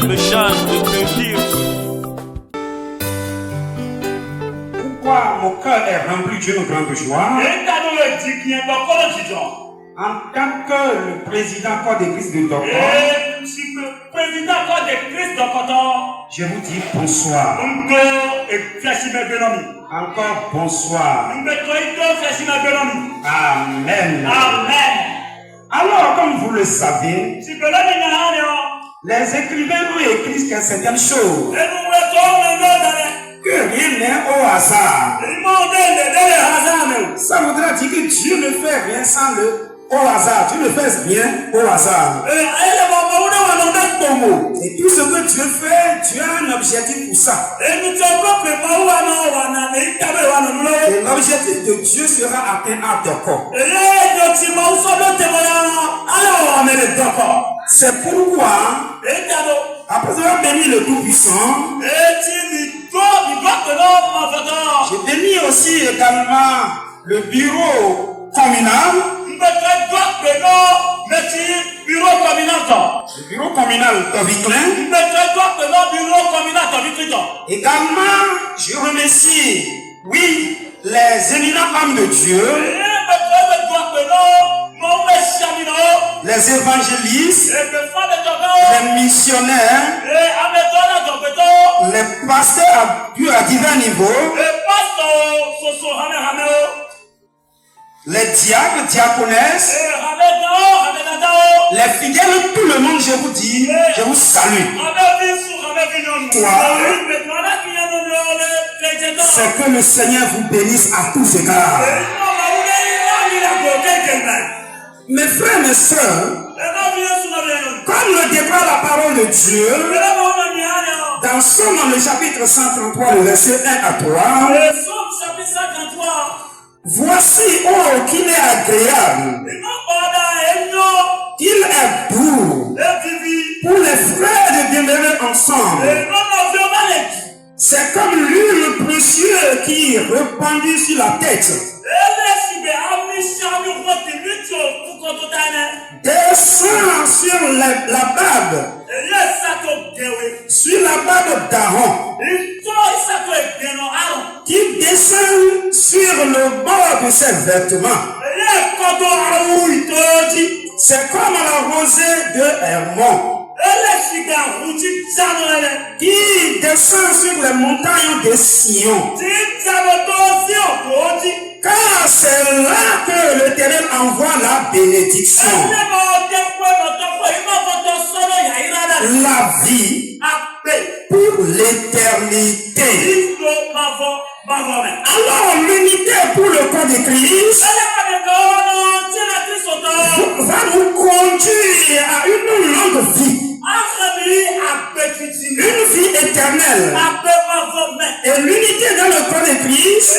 me change de culture. Pourquoi mon cœur est rempli d'une grande joie? En tant que le président corps d'église de Dokor, je vous dis bonsoir. Encore bonsoir. Amen. Alors, comme vous le savez, les écrivains ont écrit certaines choses. Que rien n'est au hasard. Ça voudra dire que Dieu ne fait rien sans le au hasard. Tu ne fais rien au hasard. Et tout ce que Dieu fait, Dieu a un objectif pour ça. Et l'objectif de Dieu sera atteint à Dokor. C'est pourquoi, après avoir béni le Tout-Puissant, j'ai béni aussi également le bureau communal. Le bureau communal Toviklin. Également, je remercie, oui, les éminents hommes de Dieu, les évangélistes, les missionnaires, les pasteurs à divers niveaux, les diacres, diaconesses, les fidèles, tout le monde, je vous dis, je vous salue. C'est que le Seigneur vous bénisse à tous égards. Mes frères, mes soeurs, comme le déclare la parole de Dieu, dans Somme, le chapitre 133, le verset 1 à 3, voici, oh, qu'il est agréable, qu'il est doux pour les frères de demeurer ensemble. C'est comme l'huile précieuse qui répandue sur la tête. Descend sur la barbe, sur la barbe d'Aaron, qui descend sur le bord de ses vêtements. C'est comme la rosée de Hermon, qui descend sur les montagnes de Sion. Car c'est là que l'Éternel envoie la bénédiction, la vie pour l'éternité. Alors l'unité pour le corps de Christ va nous conduire à une longue vie, une vie éternelle. Et l'unité dans le corps de Christ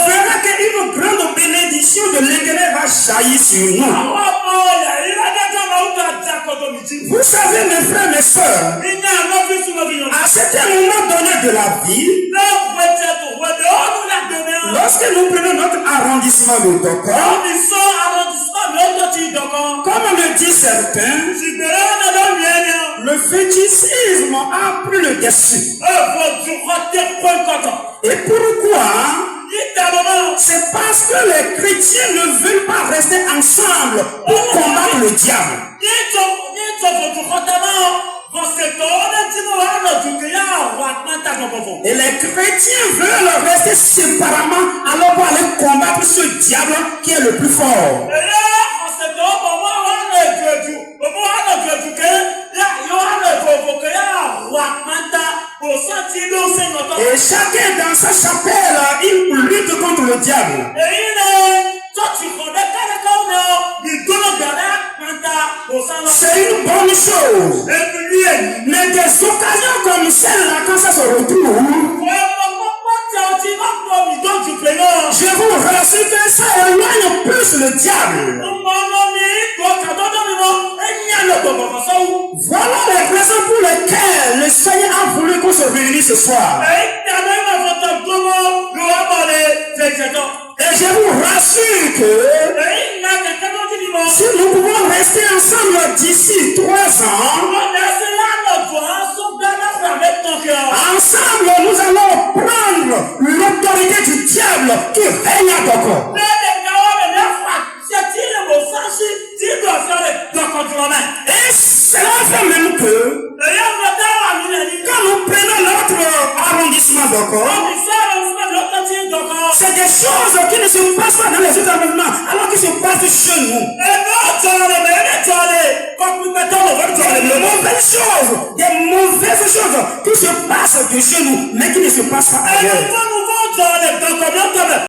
fera qu'une grande bénédiction de l'Éternel va jaillir sur nous. Vous savez, mes frères, mes soeurs, à certain moment donné de la vie, lorsque nous prenons notre arrondissement de Dokor, comme le dit certains, le fétichisme a pris le dessus. Et pourquoi? C'est parce que les chrétiens ne veulent pas rester ensemble pour combattre le diable. Et les chrétiens veulent rester séparément alors pour aller combattre ce diable qui est le plus fort. Et chacun dans sa chapelle, il lutte contre le diable. C'est une bonne chose. Mais des occasions comme celle-là, quand ça se retrouve, je vous rassure que ça éloigne plus le diable. Voilà les raisons pour lesquelles le Seigneur a voulu qu'on se réunisse ce soir. Et je vous rassure que si nous pouvons rester ensemble d'ici 3 ans, comprendre l'autorité du diable qui règne à ton corps. Et cela fait même que quand nous prenons notre arrondissement de corps, c'est des choses qui ne se passent pas dans les autres arrondissements, alors qu'ils se passent chez nous. Des mauvaises choses qui se passent de chez nous, mais qui ne se passent pas ailleurs.